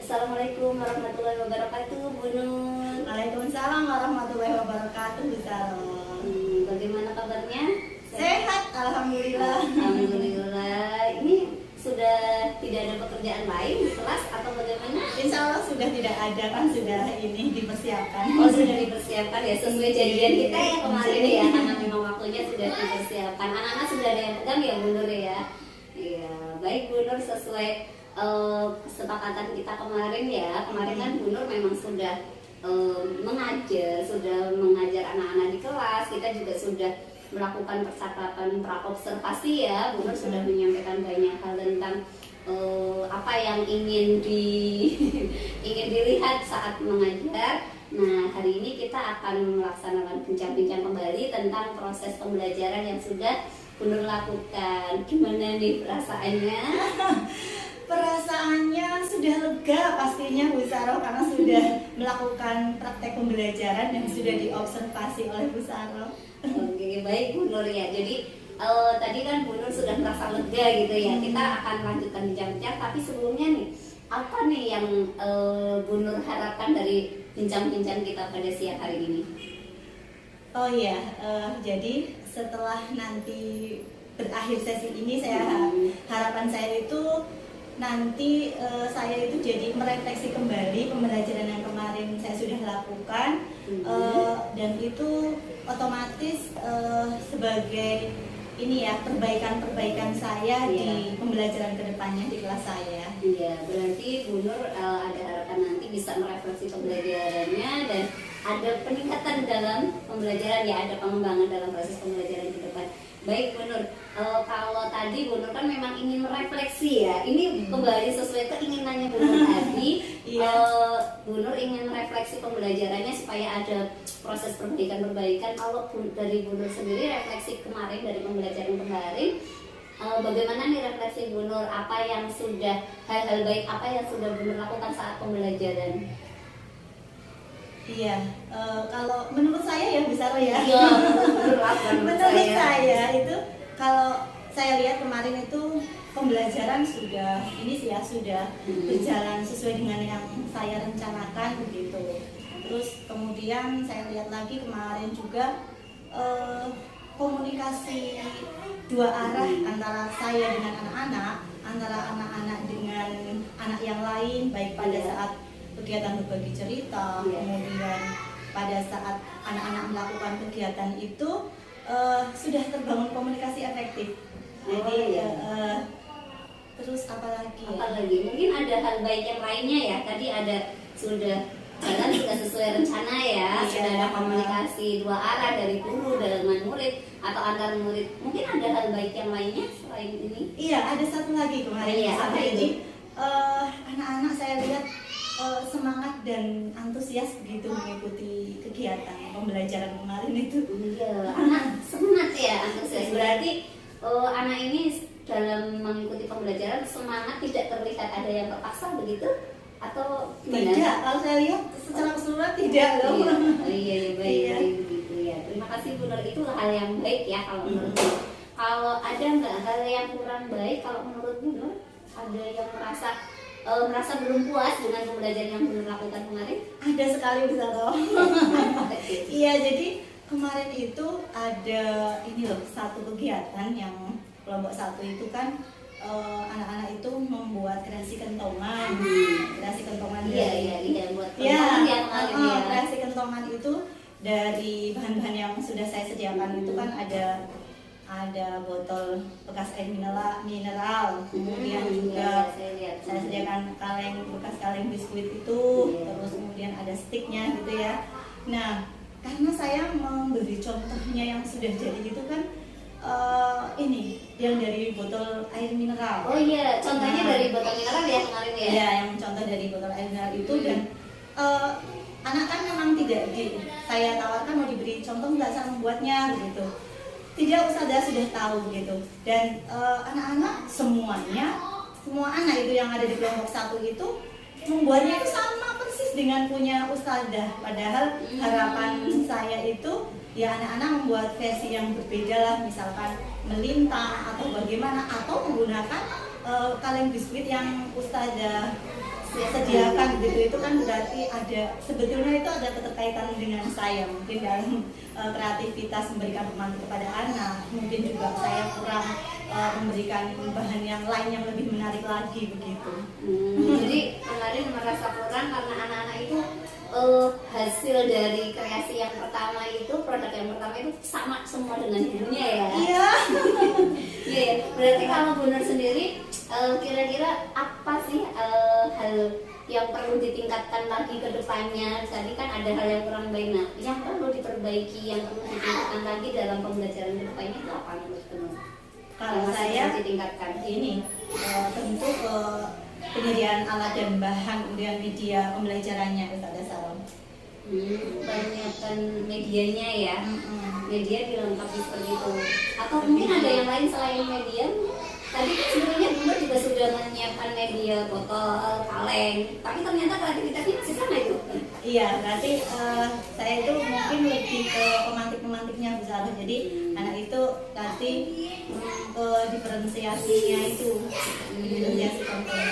Assalamualaikum warahmatullahi wabarakatuh, Bu Nun. Waalaikumsalam warahmatullahi wabarakatuh, Bu Saro. Bagaimana kabarnya? Sehat, alhamdulillah. Alhamdulillah. Ini sudah tidak ada pekerjaan lain di kelas atau bagaimana? Insya Allah sudah tidak ada, kan sudah ini dipersiapkan. Oh, sudah dipersiapkan ya, sesuai janjian kita ya kemarin ya, karena memang waktunya sudah dipersiapkan. Anak-anak sudah ada yang pegang ya, Bu Nur ya? Iya, baik Bu Nur, sesuai kesepakatan kita kemarin ya. Kemarin kan Bu Nur memang sudah mengajar anak-anak di kelas. Kita juga sudah melakukan percakapan praobservasi ya. Bu Nur sudah menyampaikan banyak hal tentang apa yang ingin dilihat saat mengajar. Nah, hari ini kita akan melaksanakan bincang-bincang kembali tentang proses pembelajaran yang sudah Bu Nur lakukan. Gimana nih perasaannya? Perasaannya sudah lega pastinya, Bu Saro, karena sudah melakukan praktek pembelajaran yang sudah diobservasi oleh Bu Saro. Oke, baik Bu Nur ya. Jadi tadi kan Bu Nur sudah merasa lega gitu ya. Kita akan lanjutkan bincang-bincang, tapi sebelumnya nih, apa nih yang Bu Nur harapkan dari bincang-bincang kita pada siang hari ini? Oh iya, jadi setelah nanti berakhir sesi ini, harapan saya itu nanti saya itu jadi merefleksi kembali pembelajaran yang kemarin saya sudah lakukan, dan itu otomatis sebagai ini ya, perbaikan saya di pembelajaran kedepannya di kelas saya. Iya, berarti Bu Nur ada harapan nanti bisa merefleksi pembelajarannya dan ada peningkatan dalam pembelajaran ya, ada pengembangan dalam proses pembelajaran ke depan. Baik Bu Nur, kalau tadi Bu Nur kan memang ingin merefleksi ya, ini kembali sesuai keinginannya Bu Nur tadi. Bu Nur ingin merefleksi pembelajarannya supaya ada proses perbaikan-perbaikan. Kalau dari Bu Nur sendiri, refleksi kemarin dari pembelajaran kemarin, bagaimana nih refleksi Bu Nur? Apa yang sudah, hal-hal baik apa yang sudah Bu Nur lakukan saat pembelajaran? Iya, kalau menurut saya ya Bu Saro ya. Iya, menurut saya itu, kalau saya lihat kemarin itu pembelajaran sudah berjalan sesuai dengan yang saya rencanakan begitu. Terus kemudian saya lihat lagi kemarin juga komunikasi dua arah antara saya dengan anak-anak, antara anak-anak dengan anak yang lain, baik pada saat kegiatan berbagi cerita, kemudian pada saat anak-anak melakukan kegiatan itu sudah terbangun komunikasi efektif. Jadi terus apalagi mungkin ada hal baik yang lainnya ya. Tadi ada sudah jalan sudah sesuai rencana ya, sudah ada komunikasi dua arah dari guru dengan murid atau antar murid. Mungkin ada hal baik yang lainnya selain ini? Iya, ada satu lagi kemarin. Jadi anak-anak saya lihat semangat dan antusias begitu mengikuti kegiatan pembelajaran kemarin itu. Iya, anak semangat ya, antusias. Berarti anak ini dalam mengikuti pembelajaran semangat, tidak terlihat ada yang terpaksa begitu atau gimana? Tidak, kalau saya lihat secara keseluruhan tidak loh. Iya, baik begitu ya. Terima kasih Bu Nur, itu hal yang baik ya kalau menurut Bu. Kalau ada nggak hal yang kurang baik kalau menurut Bu Nur? Ada yang merasa belum puas dengan pembelajaran yang Bu Nur lakukan kemarin? Ada sekali bisa loh. Iya, jadi kemarin itu ada ini loh, satu kegiatan yang kelompok satu itu kan anak-anak itu membuat kreasi kentongan. Kreasi kentongan kentongan. Iya, buat Ya, kentongan ya kemarin ya. kreasi kentongan itu dari bahan-bahan yang sudah saya sediakan itu kan ada botol bekas air mineral, kemudian juga saya lihat. saya sediakan bekas kaleng biskuit itu, terus kemudian ada sticknya gitu ya. Nah, karena saya memberi contohnya yang sudah jadi itu kan ini yang dari botol air mineral. Oh iya, contohnya dari botol mineral ya kemarin ya. Iya, yang contoh dari botol air mineral itu dan anak kan memang tidak saya tawarkan mau diberi contoh nggak cara membuatnya begitu. Tidak, ustazah sudah tahu gitu. Dan anak-anak semua anak itu yang ada di kelompok 1 itu membuatnya itu sama persis dengan punya ustazah. Padahal harapan saya itu ya anak-anak membuat versi yang berbeda lah, misalkan melintang atau bagaimana, atau menggunakan kaleng biskuit yang ustazah sediakan gitu. Itu kan berarti sebetulnya itu ada keterkaitan dengan saya mungkin dalam kreativitas memberikan pemandu kepada anak. Mungkin juga saya kurang memberikan bahan yang lain yang lebih menarik lagi begitu. Jadi kemarin merasa kurang karena anak-anak itu hasil dari kreasi yang pertama itu, produk yang pertama itu sama semua dengan ibunya ya. Iya. Iya ya. Berarti kalau Bu Nur sendiri kira-kira apa sih hal yang perlu ditingkatkan lagi ke depannya? Tadi kan ada hal yang kurang baik, nah yang perlu diperbaiki, yang perlu ditingkatkan lagi dalam pembelajaran ke depannya itu apa menurut Bu Nur? Kalau saya ditingkatkan ini tentu penyediaan alat dan bahan, kemudian media pembelajarannya itu ada salam. Banyakkan medianya ya. Media dilengkapi seperti itu. Atau mungkin ada yang lain selain media? Tadi kan sebenarnya Bu Nur juga sudah menyiapkan media, botol, kaleng, tapi ternyata kreativitasnya masih sama itu. Iya, berarti saya itu mungkin lebih ke pemantik-pemantiknya Bu Sarah. Jadi anak itu nanti ke diferensiasinya itu, diferensiasi konten.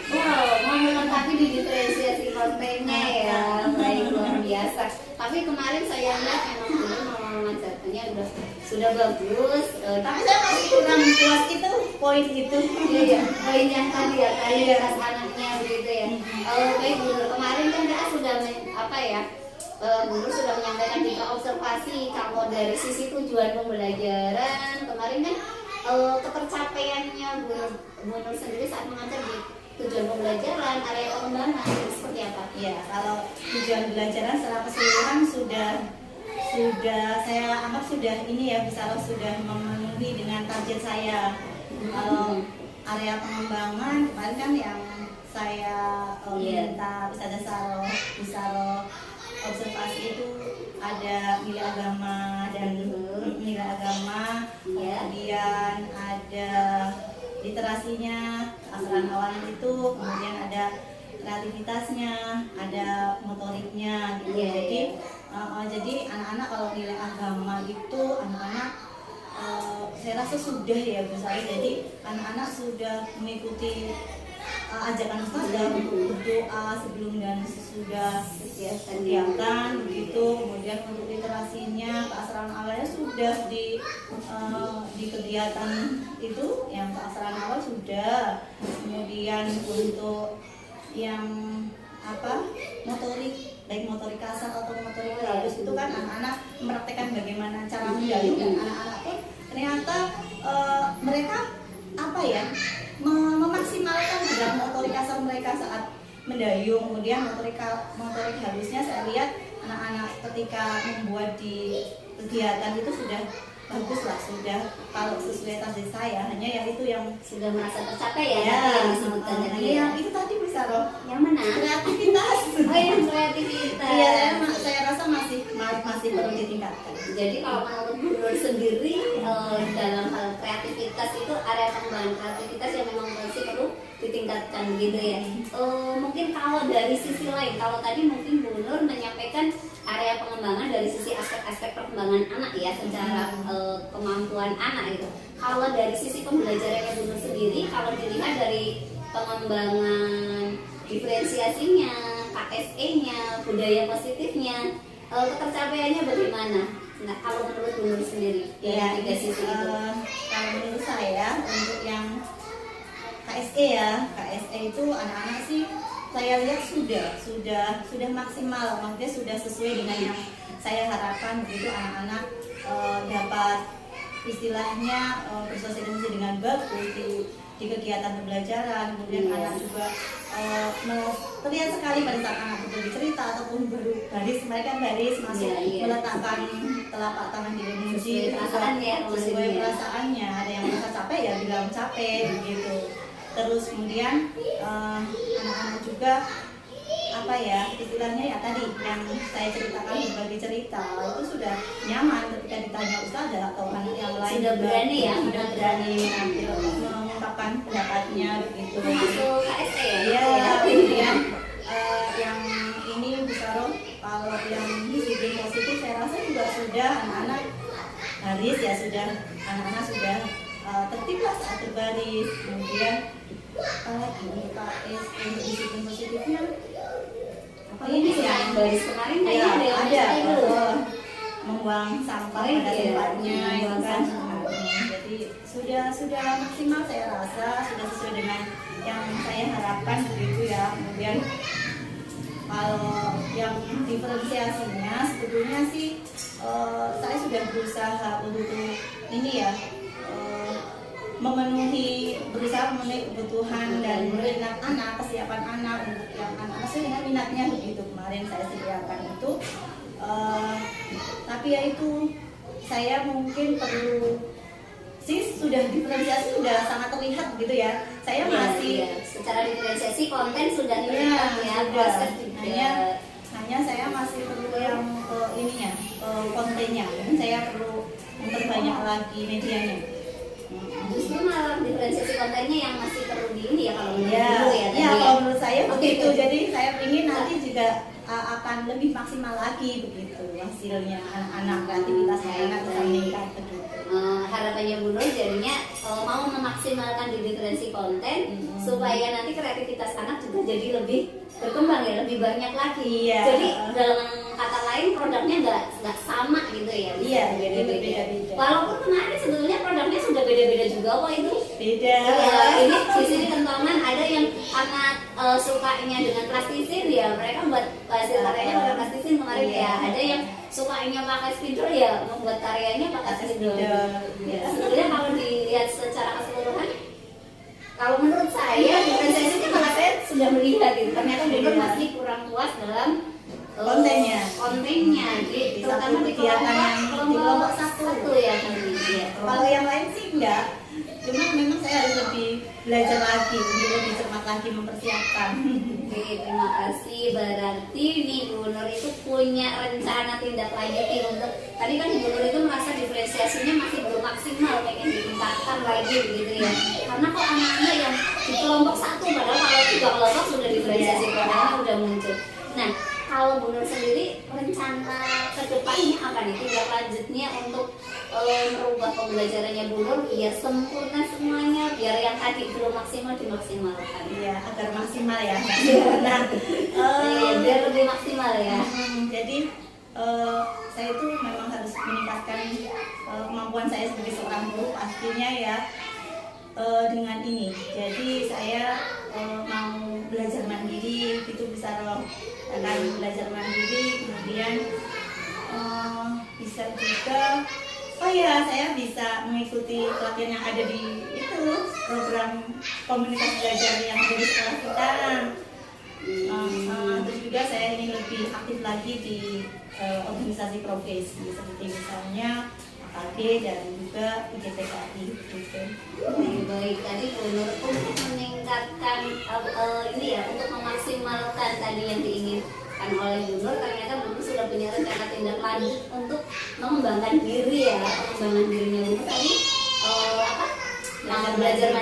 Wow, mau melengkapi di diferensiasi kontennya ya, baik, luar biasa. Tapi kemarin saya lihat memang Bu Nur mengajarkannya sudah bagus, tapi saya masih kurang puas itu Poin itu. Iya, poin yang tadi ya, kreativitas anaknya begitu ya. Baik Bu Nur, kemarin kan kita sudah Bu Nur sudah menyampaikan jika observasi kalau dari sisi tujuan pembelajaran kemarin kan ketercapaiannya Bu Nur sendiri saat mengajar di tujuan pembelajaran, area pengembangan seperti apa? Iya, kalau tujuan pembelajaran secara keseluruhan sudah saya anggap sudah ini ya, bisa sudah memenuhi dengan target saya. Kalau area pengembangan kemarin kan yang saya minta Ustazah Saroh observasi itu ada nilai agama dan nilai agama, kemudian ada literasinya, keasaran awalan itu, kemudian ada kreativitasnya, ada motoriknya gitu. Jadi anak-anak kalau nilai agama itu anak-anak saya rasa sudah ya Bu Sari. Jadi anak-anak sudah mengikuti ajakan Ustazah untuk berdoa sebelum dan sesudah kegiatan begitu. Kemudian untuk literasinya, keasaran awalnya sudah di kegiatan itu yang keasaran awal sudah. Kemudian untuk yang motorik, baik motorik kasar atau motorik halus itu kan anak-anak mempraktekkan bagaimana cara mendayung, dan anak-anak pun ternyata mereka memaksimalkan gerak motorik kasar mereka saat mendayung. Kemudian motorik halusnya saya lihat anak-anak ketika membuat di kegiatan itu sudah bagus lah, sudah kalau sesuai target saya. Hanya yang itu yang sudah merasa tercapai ya, yang disebutkan tadi ya. Yang itu tadi bisa loh. Yang mana? Kreativitas. Oh, yang kreativitas. Iya, saya rasa masih perlu ditingkatkan. Jadi kalau menurut Bu Nur sendiri dalam hal kreativitas itu area pengembangan kreativitas yang memang masih perlu ditingkatkan gitu ya. Mungkin kalau dari sisi lain, kalau tadi mungkin Bu Nur menyampaikan area pengembangan dari sisi aspek-aspek perkembangan anak ya, secara kemampuan anak itu. Kalau dari sisi pembelajarannya Bu Nur sendiri, kalau dilihat dari pengembangan diferensiasinya, KSE-nya, budaya positifnya, ketercapaiannya bagaimana? Nah, kalau menurut Bu Nur sendiri, ya, tiga sisi itu. Kalau menurut saya untuk yang KSE itu anak-anak sih saya lihat sudah maksimal, maksudnya sudah sesuai dengan yang saya harapkan begitu, anak-anak dapat istilahnya bersosialisasi dengan bagus di kegiatan pembelajaran. Kemudian anak juga terlihat sekali pada saat anak berbagi cerita ataupun baru baris, mereka baris masuk meletakkan telapak tangan di memuji sesuai perasaannya. Ada yang merasa capek ya bilang capek begitu. Terus kemudian anak-anak juga apa ya istilahnya ya tadi yang saya ceritakan berbagi cerita itu sudah nyaman ketika ditanya ustazah atau anak yang lain sudah berani ya, sudah berani mengungkapkan pendapatnya begitu. Masuk KST ya? Iya, kemudian yang ini Bu Saroh, kalau yang disiplin positif saya rasa juga sudah anak-anak baris ya, sudah anak-anak sudah tertib lah saat berbaris. Kemudian apalagi untuk KS untuk disiplin positifnya apa ini ya, yang baris kemarin ya, kayaknya ada membuang sampah pada tempatnya itu kan. Jadi sudah maksimal saya rasa, sudah sesuai dengan yang saya harapkan begitu ya. Kemudian kalau yang diferensiasinya sebetulnya sih saya sudah berusaha untuk ini ya, berusaha memenuhi kebutuhan dan minat anak, kesiapan anak untuk yang anak sesuai dengan minatnya begitu. Kemarin saya sediakan itu, tapi ya itu saya mungkin perlu sih sudah diferensiasi, sudah sangat terlihat begitu ya. Saya masih secara diferensiasi konten sudah terlihat ya, proses juga. Hanya saya masih perlu yang ininya, kontennya. Mungkin saya perlu memperbanyak lagi medianya. Justru malah diferensiasi kontennya yang masih perlu di ini ya kalau menurut ya, dulu ya. Ya, kalau menurut saya begitu. Jadi saya ingin nanti juga akan lebih maksimal lagi begitu hasilnya, anak-anak kreativitas anak bisa meningkat begitu. Harapannya Bu Nur jadinya mau memaksimalkan di diferensi konten supaya nanti kreativitas anak juga jadi lebih berkembang ya, lebih banyak lagi. Iya. Jadi dalam kata lain produknya nggak sama gitu ya, iya, beda-beda. Walaupun kemarin sebetulnya produknya sudah beda-beda juga kok itu. Beda. Ini di sini kentongan ada yang anak sukanya dengan plastisin ya, mereka buat hasil karyanya pakai plastisin kemarin ya. Ada yang sukanya pakai spidol ya, membuat karyanya pakai spidol. Ya, sebetulnya kalau dilihat secara keseluruhan, kalau menurut saya diferensiasinya malah saya sudah melihat gitu. Ternyata Bunur masih kurang puas dalam kontennya, di terutama di kelompok satu ya. Kalau yang lain sih enggak, cuma memang saya harus lebih belajar lagi, lebih cermat lagi mempersiapkan. Oke, terima kasih. Berarti nih Bu Nur itu punya rencana tindak lanjuti untuk tadi kan Bu Nur itu merasa diferensiasinya masih belum maksimal, pengen ditingkatkan lagi gitu ya. Karena kok anak-anak yang di kelompok satu, padahal kalau 3 kelompok sudah diferensiasi produknya udah muncul. Nah, kalau Bu Nur sendiri rencana kedepannya apa nih tindak lanjutnya untuk merubah pembelajarannya Bu Nur biar sempurna semuanya, biar yang tadi belum maksimal dimaksimalkan. Iya, agar maksimal ya. Nah, biar lebih maksimal ya. Jadi saya itu memang harus meningkatkan kemampuan saya sebagai seorang guru pastinya ya, dengan ini. Jadi saya mau belajar mandiri, itu bisa akan belajar mandiri, kemudian bisa juga saya bisa mengikuti pelatihan yang ada di itu program komunitas belajar yang ada di sekolah kita. Terus juga saya ingin lebih aktif lagi di organisasi profesi seperti misalnya AKD dan juga IGPKI gitu. Baik, tadi Bu Nur untuk meningkatkan ini ya, untuk memaksimalkan tadi yang diinginkan oleh Bu Nur, ternyata Bu Nur sudah punya rencana tindak lanjut untuk mengembangkan diri ya, pengembangan dirinya Bu Nur tadi belajar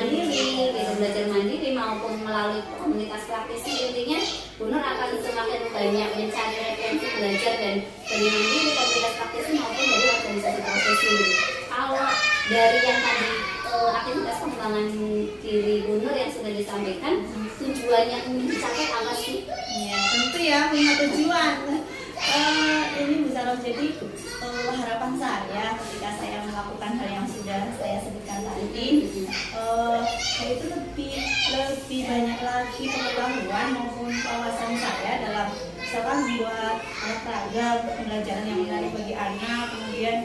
mandiri maupun melalui komunitas praktisi. Intinya Bu Nur akan semakin banyak mencari referensi belajar dan pendidikan diri komunitas praktisi maupun dari organisasi profesi. Kalau dari yang tadi aktivitas pengembangan diri Bu Nur yang sudah disampaikan, tujuannya ingin dicapai apa sih? Ya tentu ya punya tujuan. Ini Bu Saroh, jadi harapan saya ketika saya melakukan hal yang sudah saya sebutkan tadi, yaitu lebih banyak lagi pengetahuan maupun wawasan saya dalam misalkan buat alat peraga pembelajaran yang menarik bagi anak, kemudian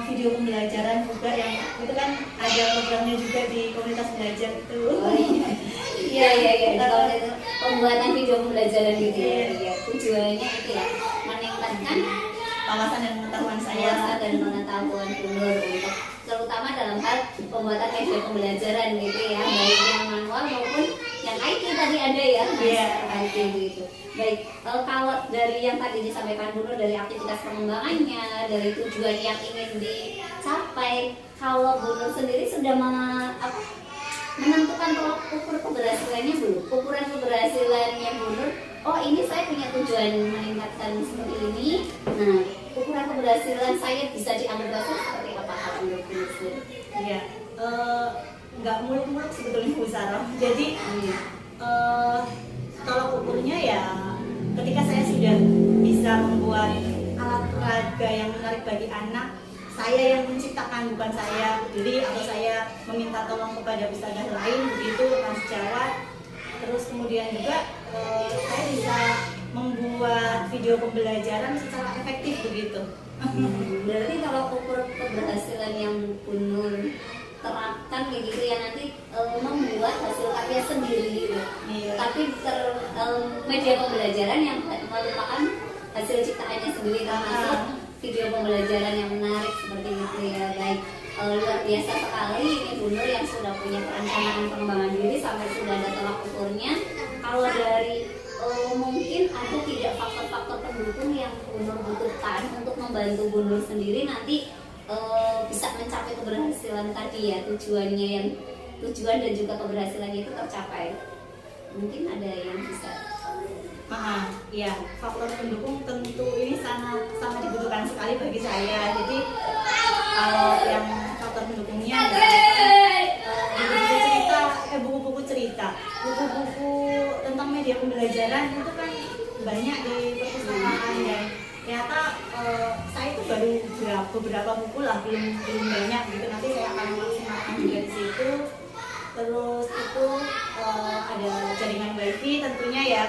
video pembelajaran juga yang itu kan ada programnya juga di komunitas belajar itu. Iya. Kalau itu pembuatan video pembelajaran gitu ya. Tujuannya itu ya meningkatkan wawasan dan pengetahuan saya dan pengetahuan Bunur untuk terutama dalam hal pembuatan media pembelajaran gitu ya, baik yang manual maupun yang IT tadi ada ya, IT gitu. Baik, kalau dari yang tadi disampaikan Bunur dari aktivitas pengembangannya, dari tujuan yang ingin dicapai, kalau Bunur sendiri sudah menentukan tolak ukur keberhasilannya belum? Ukuran keberhasilannya Bunur, oh ini saya punya tujuan meningkatkan seperti ini. Nah, ukuran keberhasilan saya bisa dianggap berhasil seperti apa kalau menurut Bunur sendiri? Iya, nggak muluk-muluk sebetulnya Bu Sarah. Jadi tolak ukurnya ya ketika saya sudah bisa membuat alat peraga yang menarik bagi anak, saya yang menciptakan, bukan saya beli atau saya meminta tolong kepada ustadzah lain begitu, Mas Jawat. Terus kemudian juga saya bisa membuat video pembelajaran secara efektif begitu. Berarti kalau ukur keberhasilan yang Bunur terapkan kayak gitu ya nanti membuat hasil karya sendiri gitu. Tapi media pembelajaran yang merupakan hasil ciptaannya sendiri, termasuk video pembelajaran yang menarik seperti itu ya. Baik, luar biasa sekali ini Bunur yang sudah punya perencanaan pengembangan diri sampai sudah ada tolak ukurnya. Kalau dari mungkin ada tidak faktor-faktor pendukung yang Bunur butuhkan untuk membantu Bunur sendiri nanti bisa mencapai keberhasilan tadi ya, tujuan dan juga keberhasilannya itu tercapai. Mungkin ada yang bisa. Iya, faktor pendukung tentu ini sangat dibutuhkan sekali bagi saya. Jadi kalau yang faktor pendukungnya buku-buku cerita, buku-buku tentang media pembelajaran itu kan banyak di perpustakaan dan ternyata saya itu baru beberapa buku lah, belum banyak gitu. Nanti saya akan memaksimalkan juga di situ. Terus itu ada jaringan wifi tentunya ya.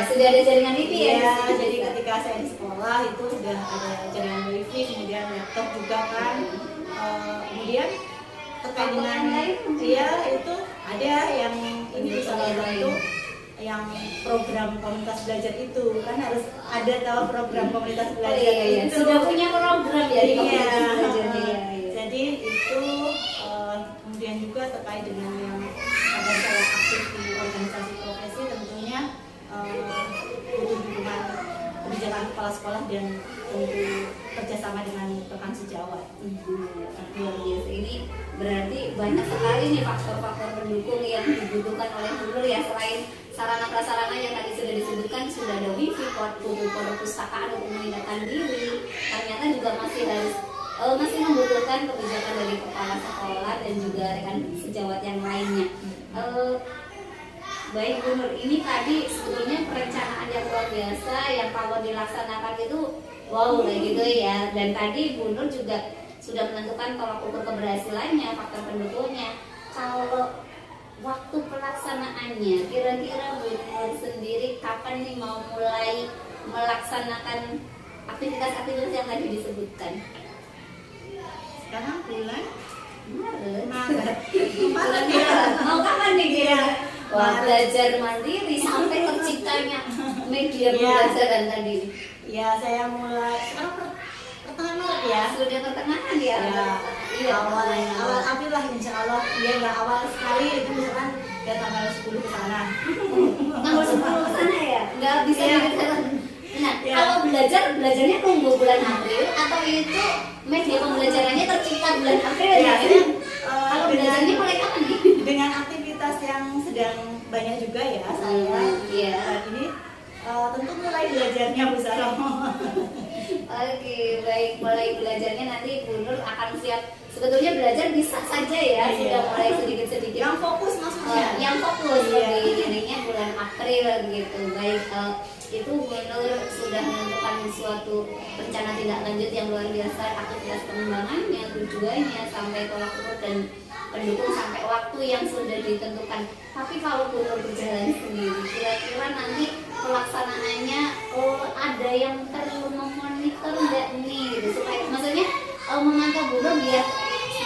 Sudah ada jaringan wifi ya. Jadi ketika saya di sekolah itu sudah ada jaringan wifi, kemudian laptop juga kan. Kemudian terkait dengan itu ada yang ini salah satu yang program komunitas belajar itu kan harus ada tahu program komunitas belajar itu. Sudah punya program ya di komunitas belajar. Jadi itu kemudian juga terkait dengan yang agar saya aktif di organisasi profesi tentunya butuh dukungan kebijakan kepala sekolah dan tentu kerjasama dengan rekan sejawat. Ini berarti banyak sekali nih faktor-faktor pendukung yang dibutuhkan oleh Bunur ya, selain sarana prasarana yang tadi sudah disebutkan, sudah ada wifi, buku perpustakaan untuk meningkatkan diri, ternyata juga masih membutuhkan kebijakan dari kepala sekolah dan juga rekan sejawat yang lainnya. Baik Bunur, ini tadi sebetulnya perencanaan yang luar biasa yang kalau dilaksanakan itu wow kayak gitu ya. Dan tadi Bunur juga sudah menentukan tolak ukur keberhasilannya, faktor pendukungnya. Kalau waktu pelaksanaannya, kira-kira Bunur sendiri kapan nih mau mulai melaksanakan aktivitas-aktivitas yang tadi disebutkan? Sekarang bulan Maret. Mau kapan nih kira? Wah, belajar mandiri sampai terciptanya media pembelajaran tadi. Ya, saya mulai sekarang pertengahan Maret ya. Sudah pertengahan ya. Iya, awal April lah insya Allah. Dia nggak awal sekali itu misalkan ya tanggal 10 ke sana. Tanggal 10 ke sana ya? Nggak bisa jalan. Nah, kalau belajarnya tunggu bulan April atau itu media pembelajarannya tercipta bulan April ya? Kalau belajarnya mulai kapan nih? Dengan aktivitas yang sedang banyak juga ya saya. Iya. Ini tentu mulai belajarnya Bu Sarah. Oke, baik, mulai belajarnya nanti Bu Nur akan siap. Sebetulnya belajar bisa saja ya, sudah mulai sedikit-sedikit. Yang fokus maksudnya. Yang fokus Iya. lebih jadinya bulan April gitu. Baik, itu Bu Nur sudah menentukan suatu rencana tindak lanjut yang luar biasa, aktivitas pengembangannya, tujuannya sampai tolak ukur dan pendukung sampai waktu yang sudah ditentukan. Tapi kalau Bu Nur berjalan sendiri, kira-kira nanti pelaksanaannya ada yang perlu memonitor nggak nih gitu, supaya maksudnya memantau Bu Nur biar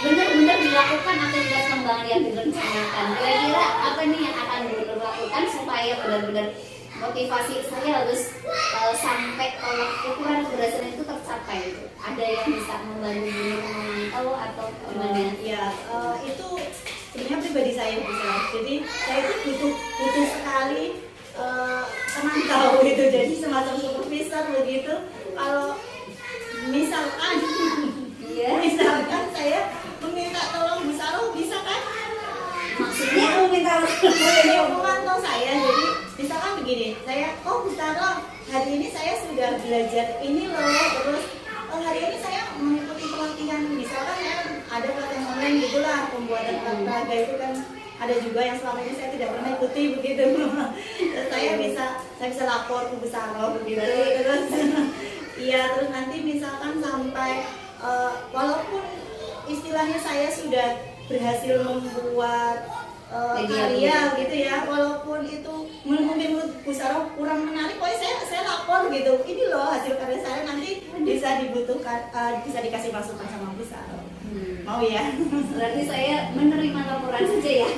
benar-benar dilakukan aktivitas pengembangan yang direncanakan. Kira-kira apa nih yang akan Bu Nur lakukan supaya benar-benar motivasi saya harus sampai tolak ukuran keberhasilan itu tercapai gitu. Ada yang bisa membantu Bu Nur memantau atau gimana? Ya, itu sebenarnya pribadi saya bisa. Jadi saya itu butuh sekali pemantau gitu. Jadi semacam supervisor begitu. Kalau misalkan misalkan saya meminta tolong Bu Saroh, bisa kan? Maksudnya meminta Ini memantau saya. Jadi misalkan begini, saya Bu Saroh, hari ini saya sudah belajar ini loh, terus hari ini saya mengikuti pelatihan, misalkan ya ada pelatihan online gitulah, pembuatan olahraga itu kan ada juga yang selama ini saya tidak pernah ikuti begitu. Terus saya bisa lapor ke Bu Saroh begitu. Terus iya, terus nanti misalkan sampai walaupun istilahnya saya sudah berhasil membuat karya gitu ya, walaupun itu mungkin Bu Saroh kurang menarik, pokoknya saya lapor gitu, ini loh hasil karya saya, nanti bisa dibutuhkan, bisa dikasih masukan sama Bu Saroh. Mau ya? Berarti saya menerima laporan saja ya.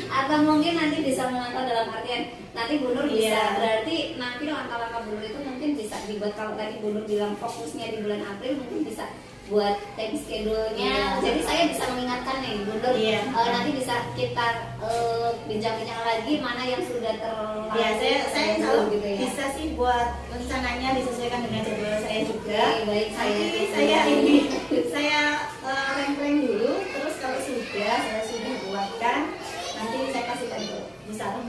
Atau mungkin nanti bisa memantau dalam artian nanti Bu Nur bisa, berarti nanti langkah-langkah Bu Nur itu mungkin bisa dibuat. Kalau tadi Bu Nur bilang fokusnya di bulan April, mungkin bisa buat time schedule-nya. Jadi saya bisa mengingatkan nih Bu Nur, nanti bisa kita bincang-bincang lagi mana yang sudah terlalu. Ya, saya tahu gitu ya. bisa sih buat rencananya disesuaikan dengan jadwal saya juga. Baik, saya rank-rank dulu, terus kalau saya sudah buatkan, nanti saya kasihkan ke Bu Saroh.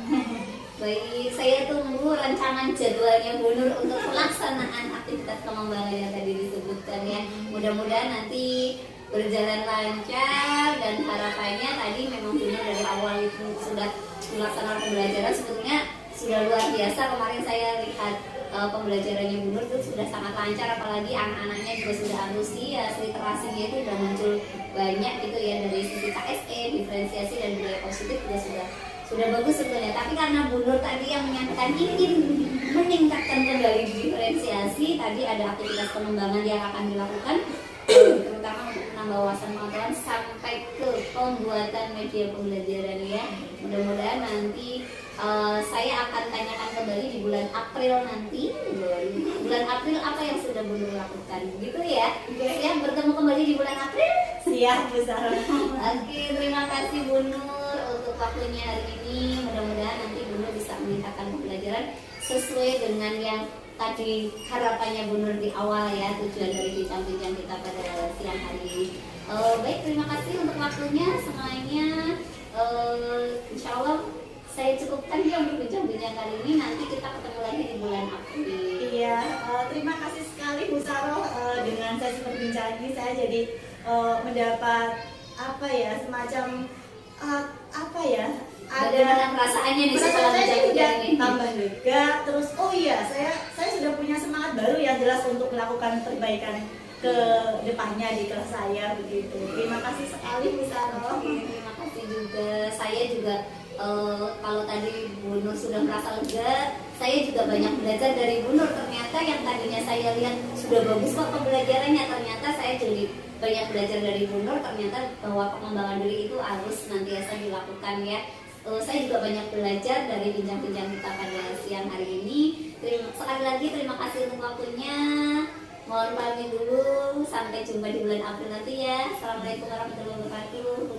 Baik, saya tunggu rancangan jadwalnya Bu Nur untuk pelaksanaan aktivitas pengembangan yang tadi disebutkan ya. Mudah-mudahan nanti berjalan lancar, dan harapannya tadi memang Bu Nur dari awal itu sudah melaksanakan pembelajaran sebetulnya sudah luar biasa. Kemarin saya lihat pembelajarannya Bu Nur itu sudah sangat lancar, apalagi anak-anaknya juga sudah antusias, literasinya itu sudah muncul banyak gitu ya, dari sisi KSE, diferensiasi dan budaya positif juga sudah bagus sebetulnya. Tapi karena Bu Nur tadi yang menyampaikan ingin meningkatkan kembali diferensiasi, tadi ada aktivitas pengembangan yang akan dilakukan, terutama untuk menambah wawasan pengetahuan sampai ke pembuatan media pembelajaran ya. Mudah-mudahan nanti saya akan tanyakan kembali di bulan April nanti. Bulan April apa yang sudah Bu Nur lakukan gitu ya. Siap bertemu kembali di bulan April? Siap Bu Saroh. Oke, terima kasih Bu Nur untuk waktunya hari ini. Mudah-mudahan nanti Bu Nur bisa meningkatkan pembelajaran sesuai dengan yang tadi harapannya Bu Nur di awal ya, tujuan dari bincang-bincang kita pada siang hari ini. Baik, terima kasih untuk waktunya semuanya. Insya Allah saya cukupkan ya untuk bincang-bincang kali ini. Nanti kita ketemu lagi di bulan April. Iya, terima kasih sekali Bu Saroh, dengan sesi perbincangan ini saya jadi mendapat apa ya, semacam apa ya, Bagaimana perasaannya nih setelah bincang-bincang ini? tambah lega. Terus saya sudah punya semangat baru yang jelas untuk melakukan perbaikan ke depannya di kelas saya begitu. Terima kasih sekali Bu Saroh. Terima kasih juga. Saya juga kalau tadi Bu Nur sudah merasa lega, saya juga banyak belajar dari Bu Nur. Ternyata yang tadinya saya lihat sudah bagus kok pembelajarannya, ternyata saya jadi banyak belajar dari Bu Nur. Ternyata bahwa pengembangan diri itu harus nantiasa dilakukan ya. Saya juga banyak belajar dari bincang-bincang kita pada siang hari ini. Sekali lagi terima kasih untuk waktunya. Mohon pamit dulu, sampai jumpa di bulan April nanti ya. Assalamualaikum warahmatullahi wabarakatuh.